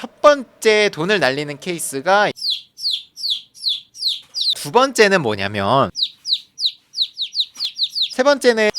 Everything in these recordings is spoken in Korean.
첫 번째 돈을 날리는 케이스가, 두 번째는 뭐냐면, 세 번째는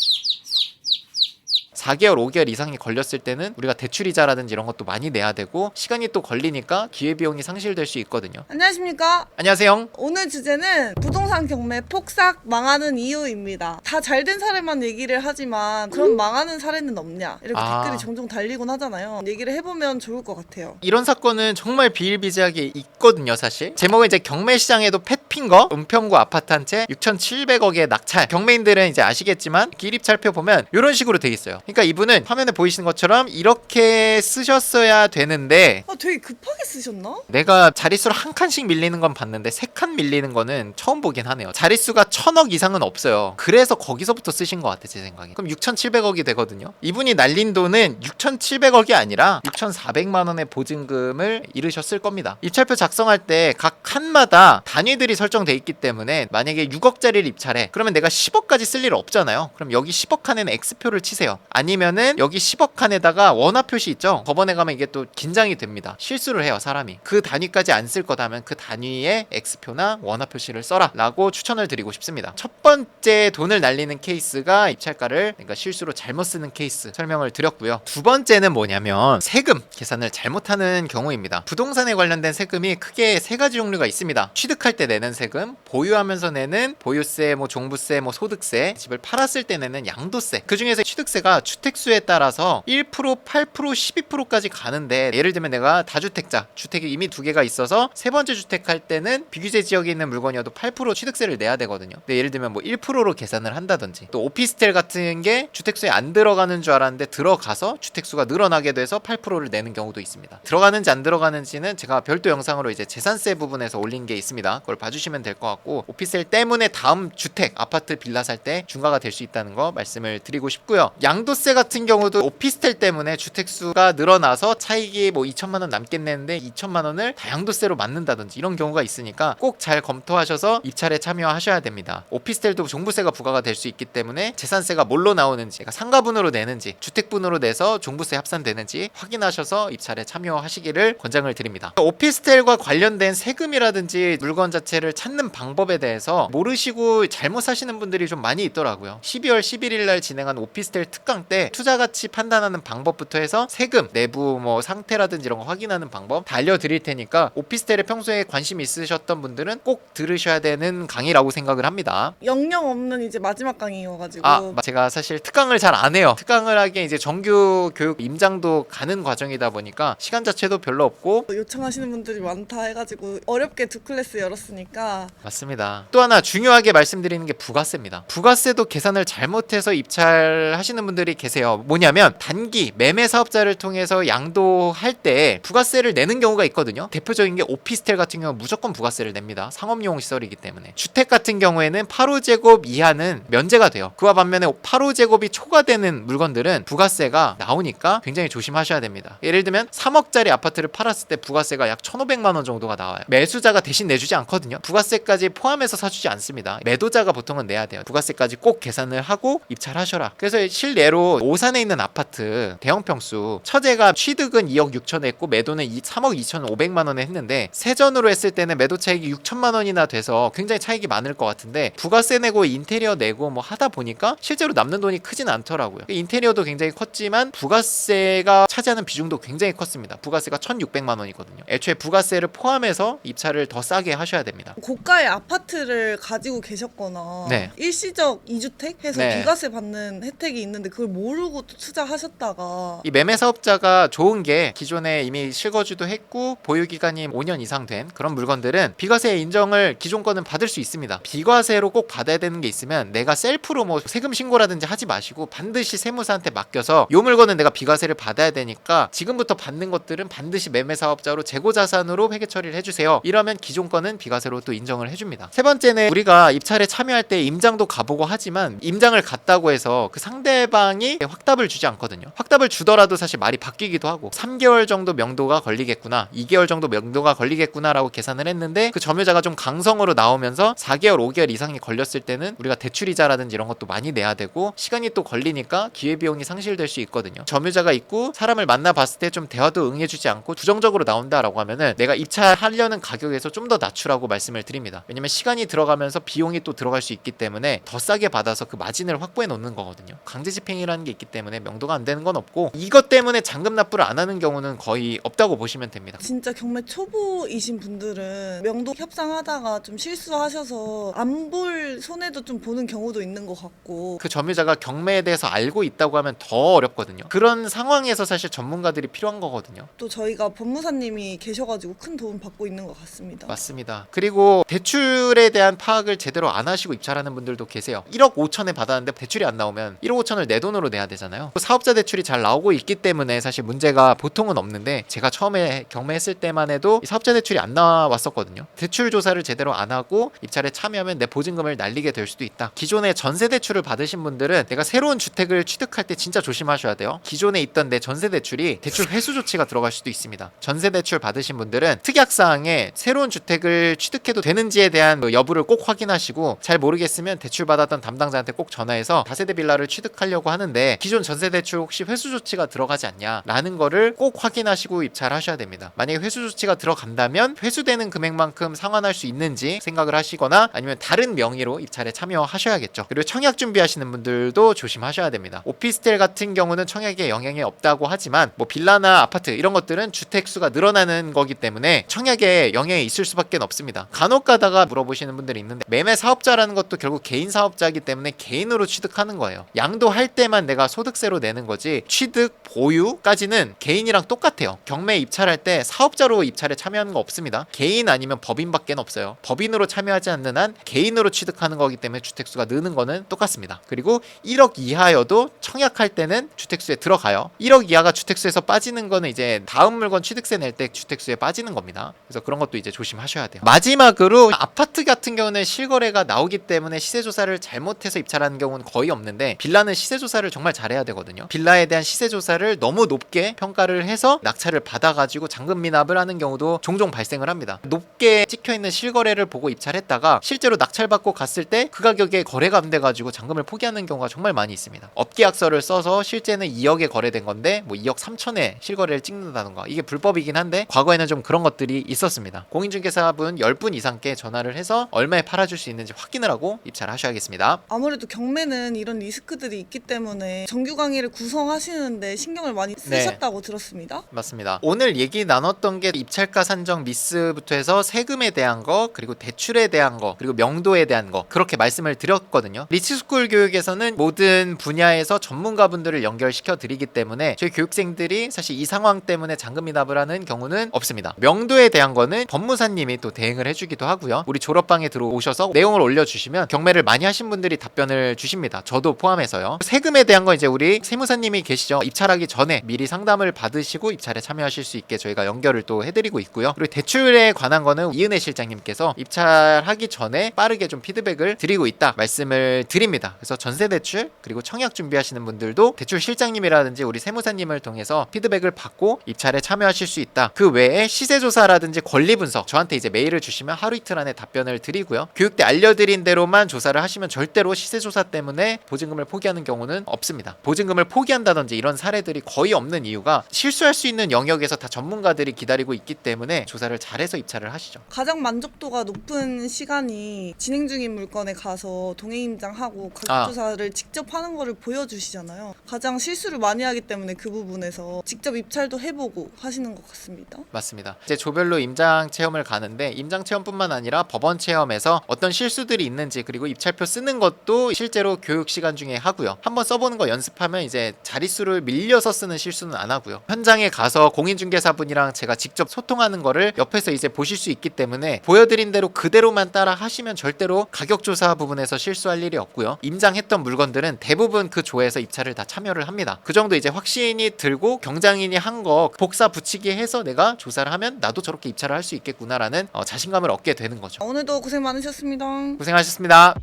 4개월, 5개월 이상이 걸렸을 때는 우리가 대출이자라든지 이런 것도 많이 내야 되고 시간이 또 걸리니까 기회비용이 상실될 수 있거든요. 안녕하십니까? 안녕하세요. 오늘 주제는 부동산 경매 폭삭 망하는 이유입니다. 다 잘된 사례만 얘기를 하지만 그럼 망하는 사례는 없냐? 이렇게 댓글이 종종 달리곤 하잖아요. 얘기를 해보면 좋을 것 같아요. 이런 사건은 정말 비일비재하게 있거든요, 사실. 제목은 이제 경매 시장에도 팻핀 거, 은평구 아파트 한 채 6,700억의 낙찰. 경매인들은 이제 아시겠지만 기립찰표 보면 이런 식으로 돼 있어요. 그러니까 이분은 화면에 보이시는 것처럼 이렇게 쓰셨어야 되는데 되게 급하게 쓰셨나? 내가 자릿수로 한 칸씩 밀리는 건 봤는데 3칸 밀리는 거는 처음 보긴 하네요. 자릿수가 1,000억 이상은 없어요. 그래서 거기서부터 쓰신 것 같아, 제 생각에. 그럼 6,700억이 되거든요. 이분이 날린 돈은 6,700억이 아니라 6,400만 원의 보증금을 잃으셨을 겁니다. 입찰표 작성할 때 각 칸마다 단위들이 설정돼 있기 때문에 만약에 6억짜리를 입찰해, 그러면 내가 10억까지 쓸 일 없잖아요. 그럼 여기 10억 칸에는 X표를 치세요. 아니면은 여기 10억 칸에다가 원화 표시 있죠? 법원에 가면 이게 또 긴장이 됩니다. 실수를 해요, 사람이. 그 단위까지 안 쓸 거다면 그 단위에 X표나 원화 표시를 써라 라고 추천을 드리고 싶습니다. 첫 번째 돈을 날리는 케이스가 입찰가를, 그러니까 실수로 잘못 쓰는 케이스 설명을 드렸고요. 두 번째는 뭐냐면 세금 계산을 잘못하는 경우입니다. 부동산에 관련된 세금이 크게 세 가지 종류가 있습니다. 취득할 때 내는 세금, 보유하면서 내는 보유세, 종부세, 소득세, 집을 팔았을 때 내는 양도세. 그 중에서 취득세가 주택수에 따라서 1%, 8%, 12%까지 가는데, 예를 들면 내가 다주택자, 주택이 이미 2개가 있어서 세 번째 주택할 때는 비규제 지역에 있는 물건이어도 8% 취득세를 내야 되거든요. 근데 예를 들면 1%로 계산을 한다든지, 또 오피스텔 같은 게 주택수에 안 들어가는 줄 알았는데 들어가서 주택수가 늘어나게 돼서 8%를 내는 경우도 있습니다. 들어가는지 안 들어가는지는 제가 별도 영상으로 이제 재산세 부분에서 올린 게 있습니다. 그걸 봐주시면 될 것 같고, 오피스텔 때문에 다음 주택, 아파트, 빌라 살 때 중과가 될 수 있다는 거 말씀을 드리고 싶고요. 양도세 같은 경우도 오피스텔 때문에 주택수가 늘어나서 차익이 2천만 원 남겠는데 2천만 원을 다 양도세로 맞는다든지 이런 경우가 있으니까 꼭 잘 검토하셔서 입찰에 참여하셔야 됩니다. 오피스텔도 종부세가 부과가 될 수 있기 때문에 재산세가 뭘로 나오는지, 그러니까 상가분으로 내는지 주택분으로 내서 종부세 합산되는지 확인하셔서 입찰에 참여하시기를 권장을 드립니다. 오피스텔과 관련된 세금이라든지 물건 자체를 찾는 방법에 대해서 모르시고 잘못 사시는 분들이 좀 많이 있더라고요. 12월 11일 날 진행한 오피스텔 특강 때 투자 가치 판단하는 방법부터 해서 세금, 내부 상태라든지 이런 거 확인하는 방법 다 알려드릴 테니까 오피스텔에 평소에 관심 있으셨던 분들은 꼭 들으셔야 되는 강의라고 생각을 합니다. 영영 없는 이제 마지막 강의여가지고. 제가 사실 특강을 잘 안 해요. 특강을 하기엔 이제 정규 교육 임장도 가는 과정이다 보니까 시간 자체도 별로 없고. 요청하시는 분들이 많다 해가지고 어렵게 2클래스 열었으니까. 맞습니다. 또 하나 중요하게 말씀드리는 게 부가세입니다. 부가세도 계산을 잘못해서 입찰하시는 분들이 계세요. 뭐냐면 단기 매매 사업자를 통해서 양도할 때 부가세를 내는 경우가 있거든요. 대표적인 게 오피스텔 같은 경우 무조건 부가세를 냅니다. 상업용 시설이기 때문에. 주택 같은 경우에는 8호제곱 이하는 면제가 돼요. 그와 반면에 8호제곱이 초과되는 물건들은 부가세가 나오니까 굉장히 조심하셔야 됩니다. 예를 들면 3억짜리 아파트를 팔았을 때 부가세가 약 1,500만 원 정도가 나와요. 매수자가 대신 내주지 않거든요. 부가세까지 포함해서 사주지 않습니다. 매도자가 보통은 내야 돼요. 부가세까지 꼭 계산을 하고 입찰하셔라. 그래서 실례로 오산에 있는 아파트 대형평수 처제가 취득은 2억 6천에 했고 매도는 3억 2,500만 원에 했는데 세전으로 했을 때는 매도 차익이 6천만 원이나 돼서 굉장히 차익이 많을 것 같은데 부가세 내고 인테리어 내고 하다 보니까 실제로 남는 돈이 크진 않더라고요. 인테리어도 굉장히 컸지만 부가세가 차지하는 비중도 굉장히 컸습니다. 부가세가 1,600만 원이거든요. 애초에 부가세를 포함해서 입찰을 더 싸게 하셔야 됩니다. 고가의 아파트를 가지고 계셨거나 네. 일시적 2주택 해서 네. 비과세 받는 혜택이 있는데 그걸 모르고 또 투자하셨다가 이 매매 사업자가 좋은 게 기존에 이미 실거주도 했고 보유기간이 5년 이상 된 그런 물건들은 비과세 인정을 기존 거는 받을 수 있습니다. 비과세로 꼭 받아야 되는 게 있으면 내가 셀프로 세금 신고라든지 하지 마시고 반드시 세무사한테 맡겨서 이 물건은 내가 비과세를 받아야 되니까 지금부터 받는 것들은 반드시 매매 사업자로 재고자산으로 회계 처리를 해주세요. 이러면 기존 거는 비과세로 또 인정을 해줍니다. 세 번째는 우리가 입찰에 참여할 때 임장도 가보고 하지만 임장을 갔다고 해서 그 상대방이 확답을 주지 않거든요. 확답을 주더라도 사실 말이 바뀌기도 하고 3개월 정도 명도가 걸리겠구나, 2개월 정도 명도가 걸리겠구나 라고 계산을 했는데 그 점유자가 좀 강성으로 나오면서 4개월 5개월 이상이 걸렸을 때는 우리가 대출이자라든지 이런 것도 많이 내야 되고 시간이 또 걸리니까 기회비용이 상실될 수 있거든요. 점유자가 있고 사람을 만나봤을 때 좀 대화도 응해주지 않고 부정적으로 나온다라고 하면은 내가 입찰하려는 가격에서 좀 더 낮추라고 말씀을 드립니다. 왜냐면 시간이 들어가면서 비용이 또 들어갈 수 있기 때문에 더 싸게 받아서 그 마진을 확보해 놓는 거거든요. 강제집행이라는 게 있기 때문에 명도가 안 되는 건 없고 이것 때문에 잔금 납부를 안 하는 경우는 거의 없다고 보시면 됩니다. 진짜 경매 초보이신 분들은 명도 협상하다가 좀 실수하셔서 안 볼 손해도 좀 보는 경우도 있는 것 같고 그 점유자가 경매에 대해서 알고 있다고 하면 더 어렵거든요. 그런 상황에서 사실 전문가들이 필요한 거거든요. 또 저희가 법무사님이 계셔가지고 큰 도움 받고 있는 것 같습니다. 맞습니다. 그리고 대출에 대한 파악을 제대로 안 하시고 입찰하는 분들도 계세요. 1억 5천에 받았는데 대출이 안 나오면 1억 5천을 내 돈으로 내야 되잖아요. 사업자 대출이 잘 나오고 있기 때문에 사실 문제가 보통은 없는데 제가 처음에 경매했을 때만 해도 사업자 대출이 안 나왔었거든요. 대출 조사를 제대로 안 하고 입찰에 참여하면 내 보증금을 날리게 될 수도 있다. 기존에 전세 대출을 받으신 분들은 내가 새로운 주택을 취득할 때 진짜 조심하셔야 돼요. 기존에 있던 내 전세 대출이 대출 회수 조치가 들어갈 수도 있습니다. 전세 대출 받으신 분들은 특약사항에 새로운 주택을 취득해도 되는지에 대한 여부를 꼭 확인하시고 잘 모르겠으면 대출 받았던 담당자한테 꼭 전화해서 다세대 빌라를 취득하려고 하는데 기존 전세 대출 혹시 회수 조치가 들어가지 않냐라는 거를 꼭 확인하시고 입찰하셔야 됩니다. 만약에 회수 조치가 들어간다면 회수되는 금액만큼 상환할 수 있는지 생각을 하시거나 아니면 다른 명의로 입찰에 참여하셔야겠죠. 그리고 청약 준비하시는 분들도 조심하셔야 됩니다. 오피스텔 같은 경우는 청약에 영향이 없다고 하지만 뭐 빌라나 아파트 이런 것들은 주택 수가 늘어나는 거기 때문에 청약에 영향이 있을 수밖에 없습니다. 간혹 가다가 물어보시는 분들이 있는데 매매 사업자라는 것도 결국 개인 사업자이기 때문에 개인으로 취득하는 거예요. 양도할 때만 내가 소득세로 내는 거지 취득, 보유까지는 개인이랑 똑같아요. 경매 입찰할 때 사업자로 입찰에 참여하는 거 없습니다. 개인 아니면 법인밖에 없어요. 법인으로 참여하지 않는 한 개인으로 취득하는 거기 때문에 주택수가 느는 거는 똑같습니다. 그리고 1억 이하여도 청약할 때는 주택수에 들어가요. 1억 이하가 주택수에서 빠지는 거는 이제 다음 물건 취득세 낼 때 주택수에 빠지는 겁니다. 그래서 그런 것도 이제 조심하셔야 돼요. 마지막으로 아파트 같은 경우는 실거래가 나오기 때문에 시세조사를 잘못해서 입찰하는 경우는 거의 없는데 빌라는 시세조사를 정말 잘해야 되거든요. 빌라에 대한 시세조사를 너무 높게 평가를 해서 낙찰을 받아가지고 잔금 미납을 하는 경우도 종종 발생을 합니다. 높게 찍혀있는 실거래를 보고 입찰했다가 실제로 낙찰받고 갔을 때 그 가격에 거래가 안 돼가지고 잔금을 포기하는 경우가 정말 많이 있습니다. 업계약서를 써서 실제는 2억에 거래된 건데 뭐 2억 3천에 실거래를 찍는다던가 이게 불법이긴 한데 과거에는 좀 그런 것들이 있었습니다. 공인중개사분 10분 이상께 전화를 해서 얼마에 팔아줄 수 있는지 확인을 하고 입찰하셔야겠습니다. 아무래도 경매는 이런 리스크들이 있기 때문에 정규 강의를 구성하시는데 신경을 많이 쓰셨다고 들었습니다. 맞습니다. 오늘 얘기 나눴던 게 입찰가 산정 미스부터 해서 세금에 대한 거 그리고 대출에 대한 거 그리고 명도에 대한 거 그렇게 말씀을 드렸거든요. 리치스쿨 교육에서는 모든 분야에서 전문가분들을 연결시켜 드리기 때문에 저희 교육생들이 사실 이 상황 때문에 잔금 미납을 하는 경우는 없습니다. 명도에 대한 거는 법무사님이 또 대행을 해주기도 하고요. 우리 졸업방에 들어오셔서 내용을 올려주시면 경매를 많이 하신 분들이 답변을 주십니다. 저도 포함해서요. 세금에 대한 거 이제 우리 세무사님이 계시죠. 입찰하기 전에 미리 상담을 받으시고 입찰에 참여하실 수 있게 저희가 연결을 또 해드리고 있고요. 그리고 대출에 관한 거는 이은혜 실장님께서 입찰하기 전에 빠르게 좀 피드백을 드리고 있다 말씀을 드립니다. 그래서 전세 대출 그리고 청약 준비하시는 분들도 대출 실장님이라든지 우리 세무사님을 통해서 피드백을 받고 입찰에 참여하실 수 있다. 그 외에 시세조사라든지 권리 분석 저한테 이제 메일을 주시면 하루 이틀 안에 답변을 드리고요. 교육 때 알려드린 대로만 조사를 하시면 절대로 시세조사 때문에 보증금을 포기하는 경우는 없습니다. 보증금을 포기한다든지 이런 사례들이 거의 없는 이유가 실수할 수 있는 영역에서 다 전문가들이 기다리고 있기 때문에 조사를 잘해서 입찰을 하시죠. 가장 만족도가 높은 시간이 진행 중인 물건에 가서 동행임장하고 가격조사를 직접 하는 거를 보여주시잖아요. 가장 실수를 많이 하기 때문에 그 부분에서 직접 입찰도 해보고 하시는 것 같습니다. 맞습니다. 이제 조별로 임장 체험을 가는데 임장 체험뿐만 아니라 법원 체험에서 어떤 실수들이 있는지 그리고 입찰표 쓰는 것도 실제로 교육 시간 중에 하고요. 한번 써보는 거 연습하면 이제 자릿수를 밀려서 쓰는 실수는 안 하고요. 현장에 가서 공인중개사분이랑 제가 직접 소통하는 거를 옆에서 이제 보실 수 있기 때문에 보여드린 대로 그대로만 따라 하시면 절대로 가격조사 부분에서 실수할 일이 없고요. 임장했던 물건들은 대부분 그 조에서 입찰을 다 참여를 합니다. 그 정도 이제 확신이 들고 경장인이 한 거 복사 붙이기 해서 내가 조사를 하면 나도 저렇게 입찰을 할 수 있겠구나라는 자신감을 얻게 되는 거죠. 오늘도 고생 많으셨습니다. 고생하셨습니다.